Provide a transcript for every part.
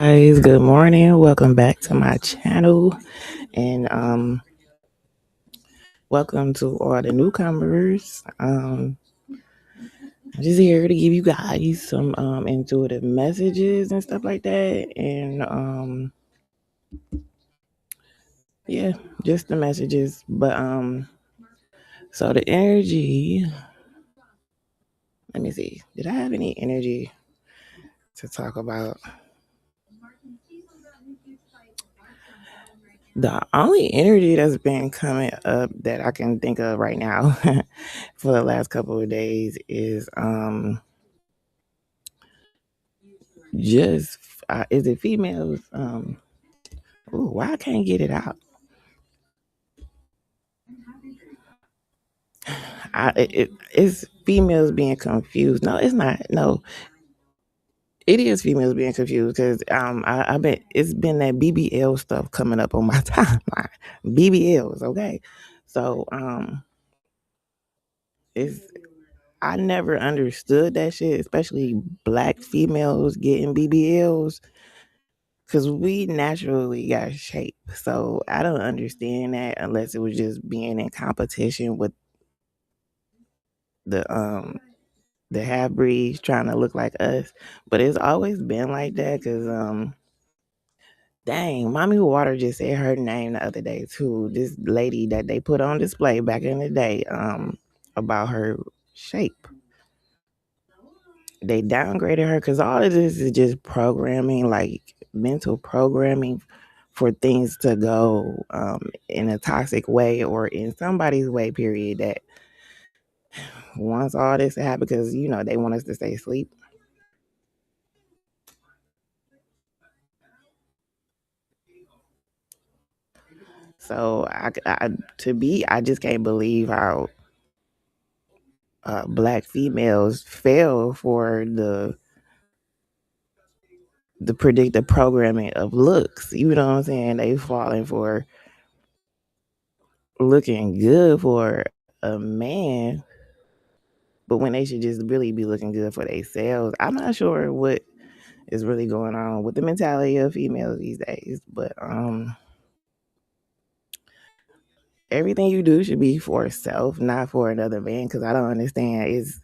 Guys, good morning. Welcome back to my channel, and welcome to all the newcomers. I'm just here to give you guys some intuitive messages and stuff like that, and yeah, just the messages. But so the energy. Let me see. Did I have any energy to talk about? The only energy that's been coming up that I can think of right now for the last couple of days is just is it females? Ooh, why I can't get it out? It's females being confused. No, it's not. No, it is females being confused because I bet it's been that BBL stuff coming up on my timeline. BBLs, okay. So it's I never understood that shit, especially black females getting BBLs because we naturally got shape. So I don't understand that unless it was just being in competition with the half breeds trying to look like us. But it's always been like that because dang, Mommy Water just said her name the other day too. This lady that they put on display back in the day about her shape. They downgraded her because all of this is just programming, like mental programming for things to go in a toxic way or in somebody's way, period. That wants all this to happen because, they want us to stay asleep. So I just can't believe how black females fell for the predictive programming of looks. You know what I'm saying? They falling for looking good for a man, but when they should just really be looking good for themselves. I'm not sure what is really going on with the mentality of females these days, but everything you do should be for self, not for another man. Because I don't understand is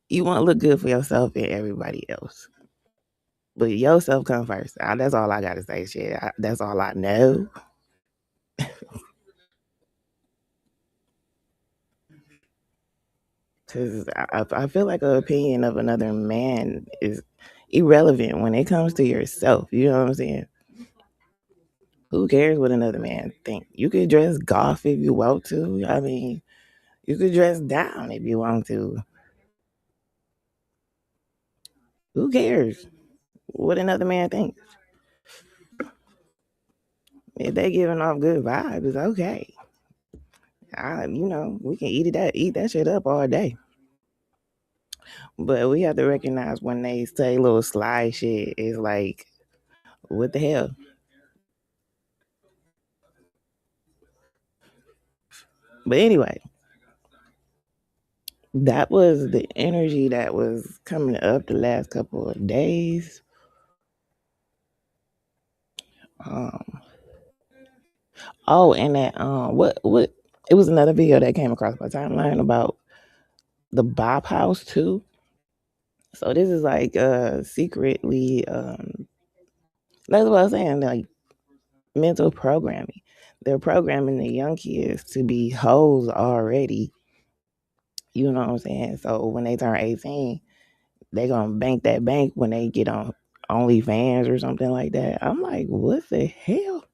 you want to look good for yourself and everybody else, but yourself come first. That's all I gotta say. Shit, that's all I know. Because I feel like an opinion of another man is irrelevant when it comes to yourself. You know what I'm saying? Who cares what another man think? You could dress golf if you want to. I mean, you could dress down if you want to. Who cares what another man thinks? If they giving off good vibes, it's okay. We can eat that shit up all day. But we have to recognize when they say little sly shit, it's like, what the hell? But anyway, that was the energy that was coming up the last couple of days. Um, oh, and that what it was another video that came across my timeline about the Bop House too. So this is like secretly that's what I was saying, like mental programming. They're programming the young kids to be hoes already. You know what I'm saying? So when they turn 18, they gonna bank that bank when they get on OnlyFans or something like that. I'm like, what the hell?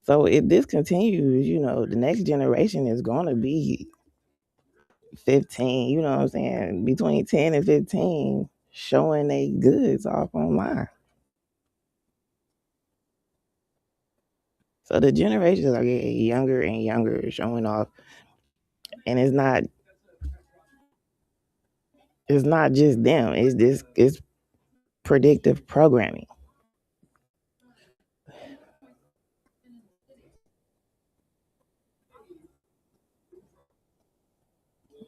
So if this continues, the next generation is gonna be 15, you know what I'm saying? Between 10 and 15, showing they goods off online. So the generations are getting younger and younger showing off. And it's not just them. It's predictive programming.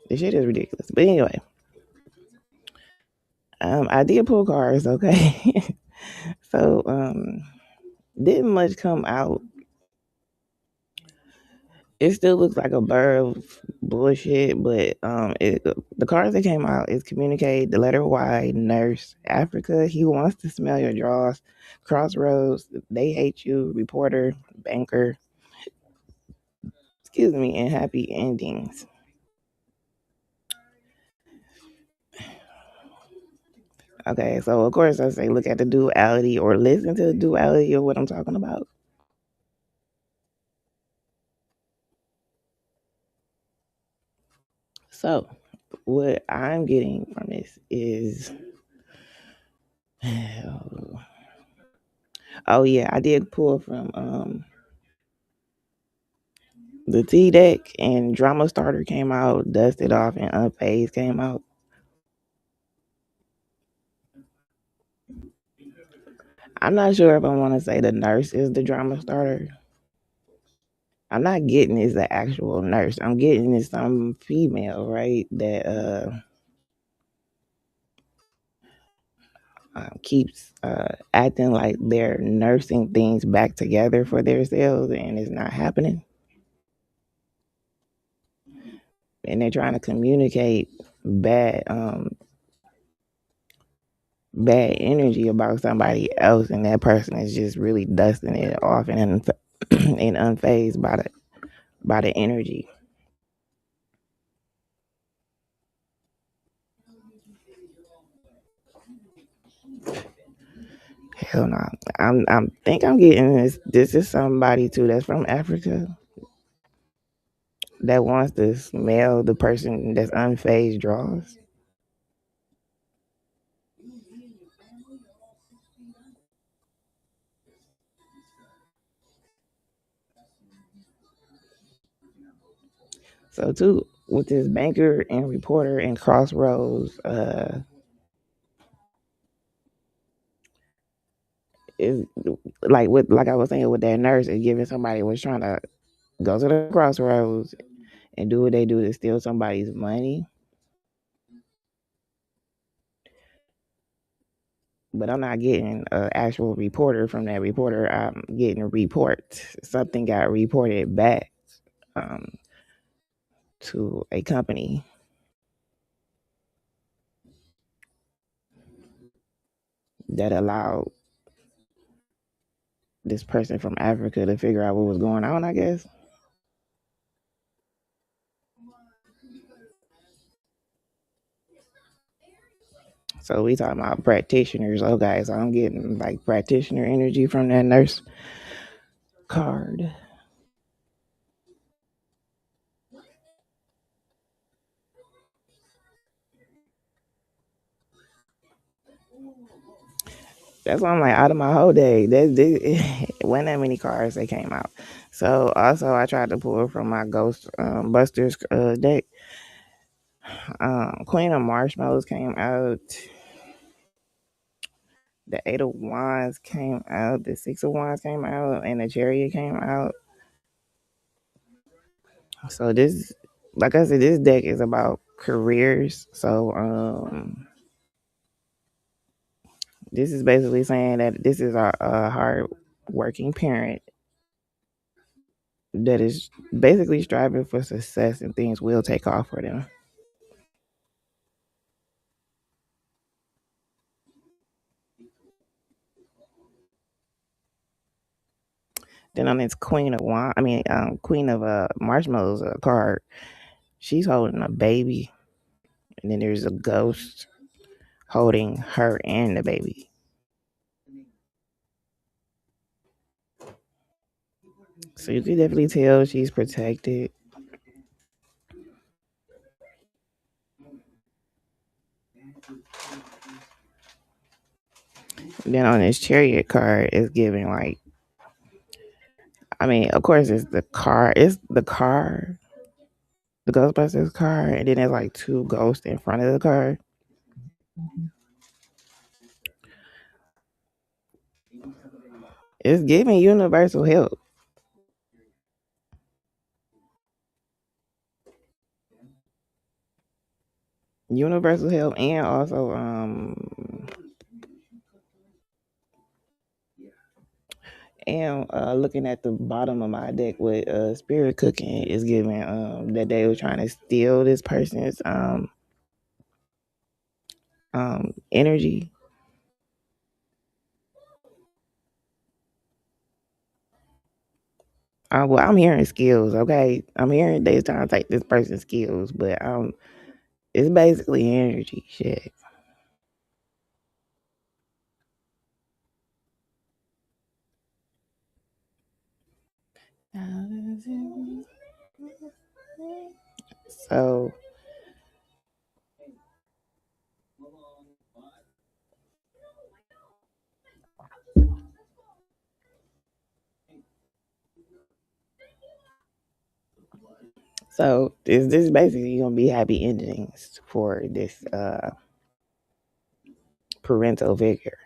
This shit is ridiculous. But anyway, I did pull cards, okay. So didn't much come out. It still looks like a burr of bullshit, but the cards that came out is communicate, the letter Y, nurse, Africa, he wants to smell your drawers, crossroads, they hate you, reporter, banker, excuse me, and happy endings. Okay, so of course I say look at the duality or listen to the duality of what I'm talking about. So what I'm getting from this is oh yeah, I did pull from the T deck and Drama Starter came out, Dusted Off and Unfazed came out. I'm not sure if I want to say the nurse is the Drama Starter. I'm not getting is the actual nurse. I'm getting is some female, right? That keeps acting like they're nursing things back together for themselves and it's not happening. And they're trying to communicate bad bad energy about somebody else, and that person is just really dusting it off and and unfazed by the energy. Hell no. I'm think I'm getting this. This is somebody too that's from Africa that wants to smell the person that's unfazed draws. So too with this banker and reporter and crossroads, is like I was saying with that nurse is giving somebody was trying to go to the crossroads and do what they do to steal somebody's money. But I'm not getting an actual reporter from that reporter. I'm getting a report. Something got reported back um, to a company that allowed this person from Africa to figure out what was going on, I guess. So we talking about practitioners. Okay, so I'm getting like practitioner energy from that nurse card. That's why I'm like out of my whole day. Wasn't that many cards that came out. So also I tried to pull from my Ghost Busters deck. Queen of Marshmallows came out. The Eight of Wands came out. The Six of Wands came out, and the Chariot came out. So this, like I said, this deck is about careers. So this is basically saying that this is a hard working parent that is basically striving for success and things will take off for them. Then on this Queen of Wine, Queen of Marshmallows card, she's holding a baby, and then there's a ghost holding her and the baby. So you can definitely tell she's protected. Then on this Chariot card, it's giving like, of course, it's the Ghostbusters car, and then there's like two ghosts in front of the car. It's giving universal help. universal help, and also and looking at the bottom of my deck with spirit cooking is giving that they were trying to steal this person's energy. Well, I'm hearing skills. Okay, I'm hearing they trying to take this person's skills, but it's basically energy shit. So so this is basically gonna be happy endings for this parental figure.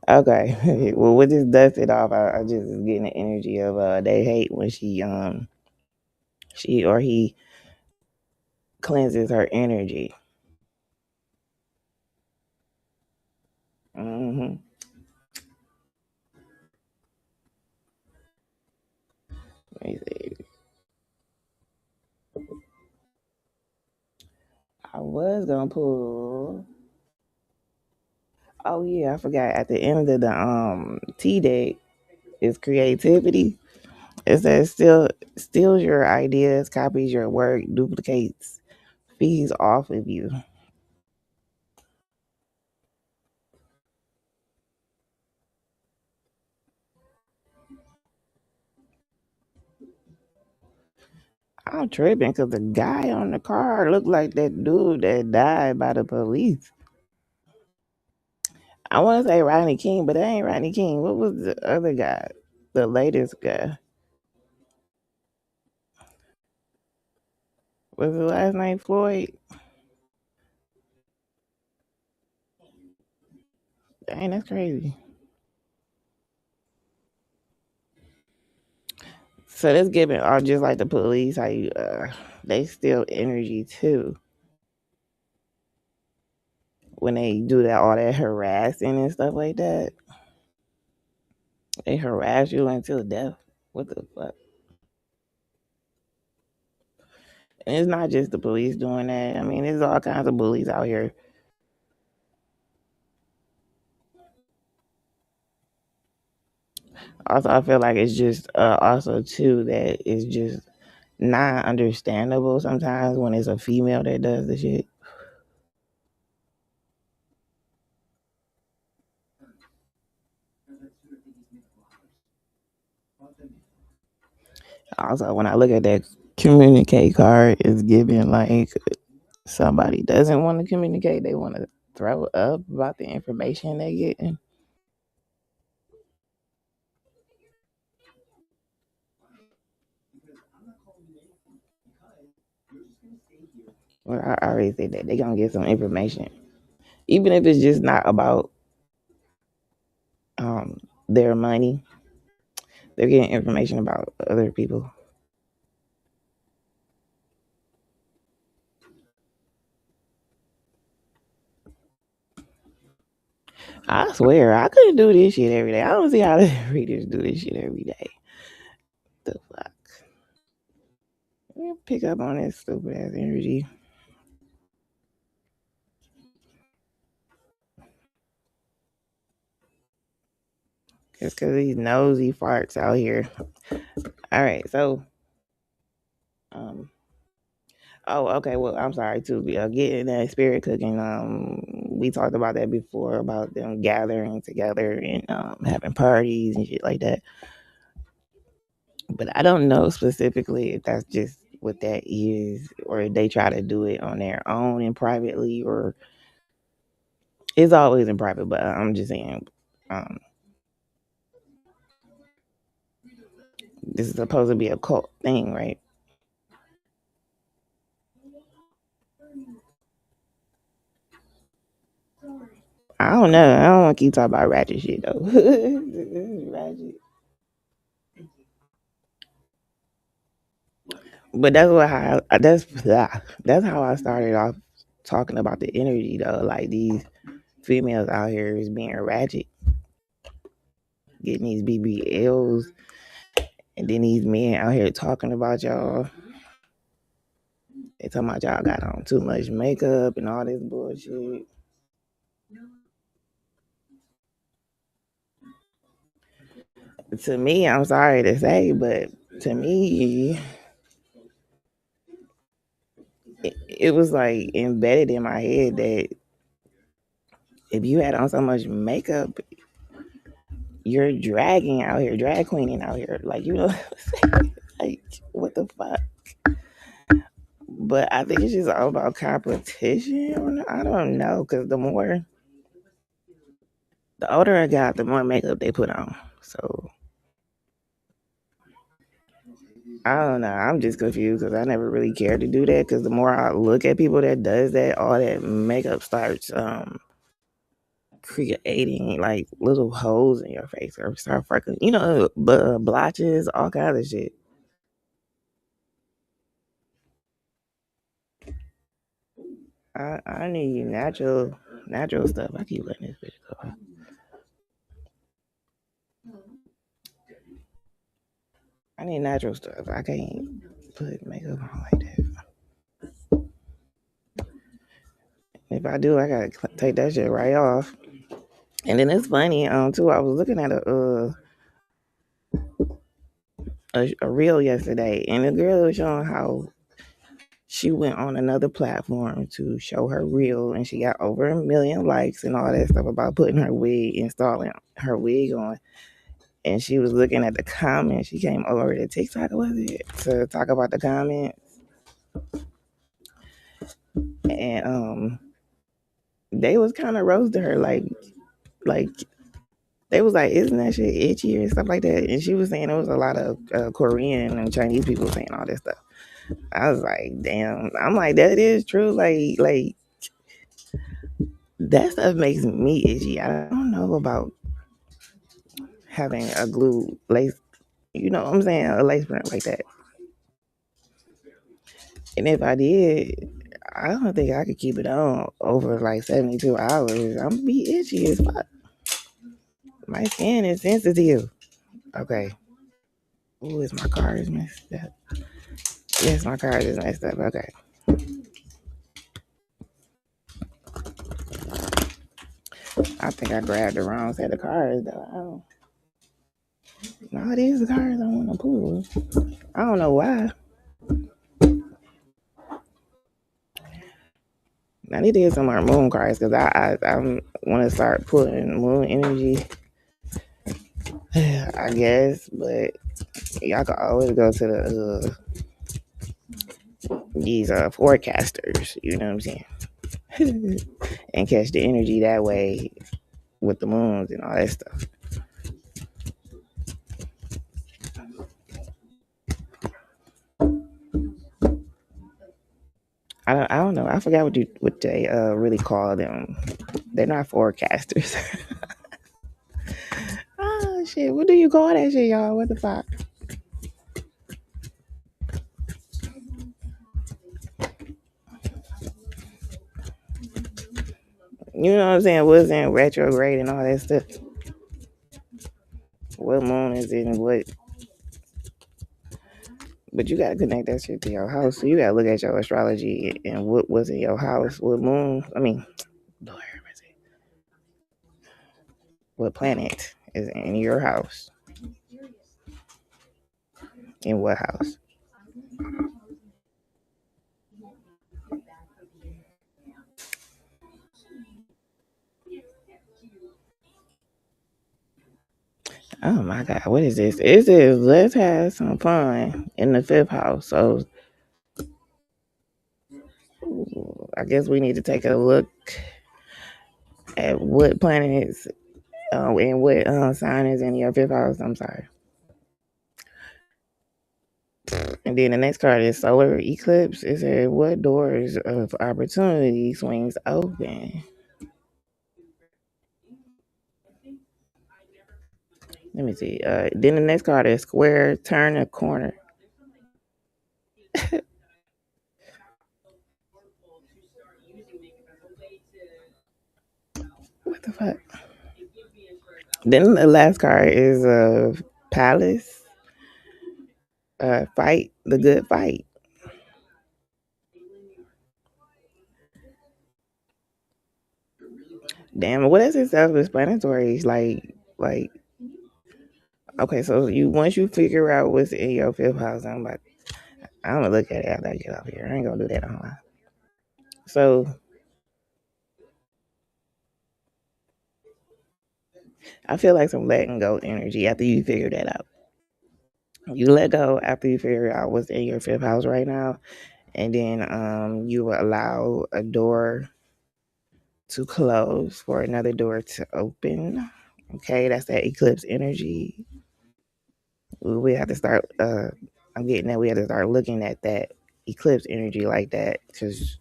Okay. Well, with this dusted off, I just is getting the energy of they hate when she or he cleanses her energy. Hmm. I was gonna pull. Oh yeah, I forgot. At the end of the T deck is creativity. It says still steals your ideas, copies your work, duplicates, feeds off of you. I'm tripping because the guy on the car looked like that dude that died by the police. I want to say Rodney King, but that ain't Rodney King. What was the other guy? The latest guy. Was the last name Floyd? Dang, that's crazy. So that's giving are just like the police, how you they steal energy too when they do that all that harassing and stuff like that. They harass you until death. What the fuck? And it's not just the police doing that. I mean, there's all kinds of bullies out here. Also, I feel like it's just also too that it's just not understandable sometimes when it's a female that does the shit. Also, when I look at that communicate card, it's giving like somebody doesn't want to communicate. They want to throw up about the information they getting. Well, I already said that they gonna get some information, even if it's just not about their money. They're getting information about other people. I swear, I couldn't do this shit every day. I don't see how the readers do this shit every day. The fuck? Let me pick up on this stupid ass energy. Just because these nosy farts out here. All right, so um, oh, okay. Well, I'm sorry too. Getting that spirit cooking. We talked about that before about them gathering together and having parties and shit like that. But I don't know specifically if that's just what that is, or if they try to do it on their own and privately, or it's always in private. But I'm just saying, um, this is supposed to be a cult thing, right? I don't know. I don't want to keep talking about ratchet shit though. Ratchet. But that's what how that's how I started off talking about the energy though. Like these females out here is being ratchet, getting these BBLs, and then these men out here talking about y'all. They talking about y'all got on too much makeup and all this bullshit. To me, I'm sorry to say, but to me, it was like embedded in my head that if you had on so much makeup, you're dragging out here, drag queening out here. Like, you know, like, what the fuck? But I think it's just all about competition. I don't know, because the older I got, the more makeup they put on. So I don't know. I'm just confused because I never really cared to do that. Because the more I look at people that does that, all that makeup starts creating like little holes in your face or start freckling, blotches, all kinds of shit. I need natural stuff. I keep letting this bitch go. I need natural stuff. I can't put makeup on like that. If I do, I gotta take that shit right off. And then it's funny, too. I was looking at a reel yesterday, and the girl was showing how she went on another platform to show her reel, and she got over 1 million likes and all that stuff about putting her wig, installing her wig on. And she was looking at the comments. She came over to TikTok, was it, to talk about the comments, and they was kind of roasting her, like they was like, "Isn't that shit itchy?" or stuff like that. And she was saying it was a lot of Korean and Chinese people saying all this stuff. I was like, "Damn!" I'm like, "That is true." Like that stuff makes me itchy. I don't know about having a glue lace. You know what I'm saying? A lace print like that. And if I did, I don't think I could keep it on over like 72 hours. I'm gonna be itchy as fuck. My skin is sensitive. Okay. Ooh, is my card is messed up? Yes, my card is messed up. Okay. I think I grabbed the wrong set of cards though. No, these are the cards I want to pull. I don't know why. I need to get some more moon cards because I want to start pulling moon energy. I guess, but y'all can always go to these forecasters. You know what I'm saying? And catch the energy that way with the moons and all that stuff. I don't know. I forgot what they really call them. They're not forecasters. Oh shit! What do you call that shit, y'all? What the fuck? You know what I'm saying? What's in retrograde and all that stuff? What moon is it and what? But you gotta connect that shit to your house. So you gotta look at your astrology and what was in your house. What moon? I mean, Lord, what planet is in your house? In what house? Oh my God, what is this? It says let's have some fun in the fifth house. So I guess we need to take a look at what planets and what sign is in your fifth house. I'm sorry. And then the next card is solar eclipse. It said what doors of opportunity swings open. Let me see. Then the next card is square, turn a corner. What the fuck? Then the last card is a palace. Fight the good fight. Damn, what is it self-explanatory? Like, okay, so you once you figure out what's in your fifth house, I'm gonna look at it after I get off here. I ain't gonna do that online. So I feel like some letting go energy after you figure that out. You let go after you figure out what's in your fifth house right now, and then you will allow a door to close for another door to open. Okay, that's that eclipse energy. We have to start. I'm getting that we have to start looking at that eclipse energy like that because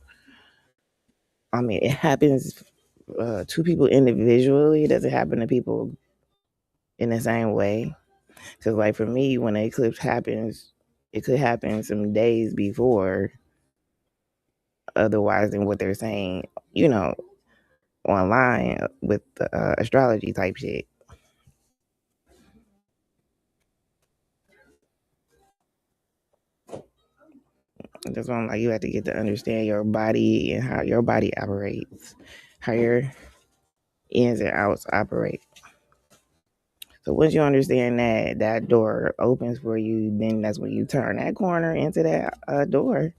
I mean it happens to people individually. It doesn't happen to people in the same way. Because like for me, when the eclipse happens, it could happen some days before. Otherwise, than what they're saying, you know, online with the astrology type shit. That's why I'm like, you have to get to understand your body and how your body operates, how your ins and outs operate. So once you understand that that door opens for you, then that's when you turn that corner into that door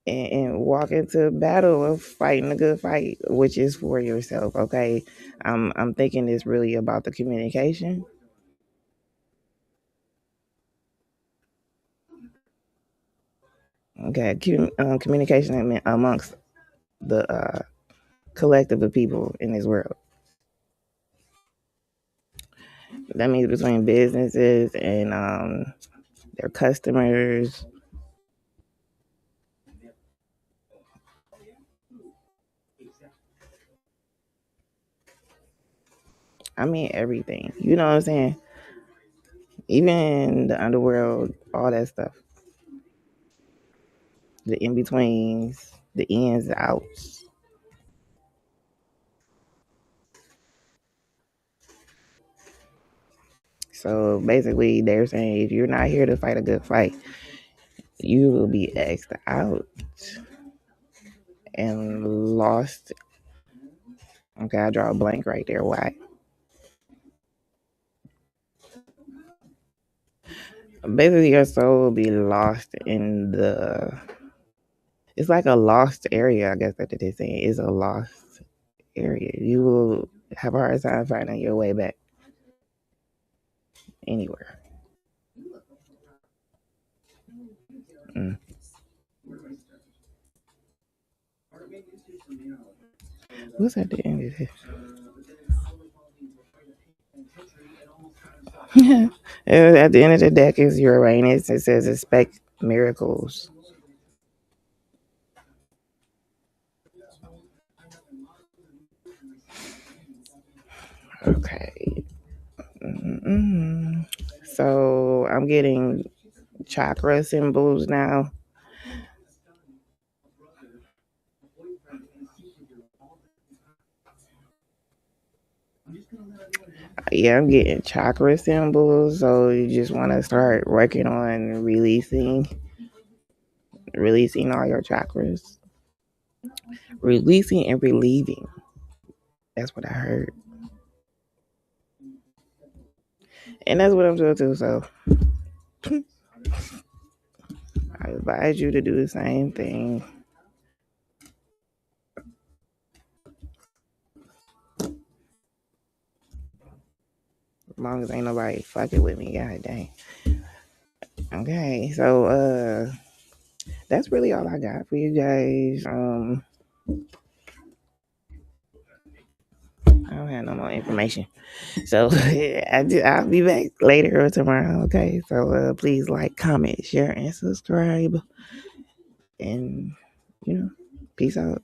and walk into battle of fighting a good fight, which is for yourself. Okay, I'm thinking it's really about the communication. Okay, communication amongst the collective of people in this world. That means between businesses and their customers. I mean everything. You know what I'm saying? Even the underworld, all that stuff. The in betweens, the ins, the outs. So basically, they're saying if you're not here to fight a good fight, you will be X'd out and lost. Okay, I draw a blank right there. Why? Basically, your soul will be lost in the. It's like a lost area, I guess that's what they're saying. It's a lost area. You will have a hard time finding your way back anywhere. Mm. What's at the end of this? At the end of the deck is Uranus. It says expect miracles. Okay. Mm-mm. So I'm getting chakra symbols now. Yeah, I'm getting chakra symbols. So you just want to start working on releasing all your chakras, releasing and relieving. That's what I heard, and that's what I'm doing too. So I advise you to do the same thing. As long as ain't nobody fucking with me, god dang. Okay, so that's really all I got for you guys. I don't have no more information. So I'll be back later or tomorrow. Okay, so please like, comment, share, and subscribe. And you know, peace out.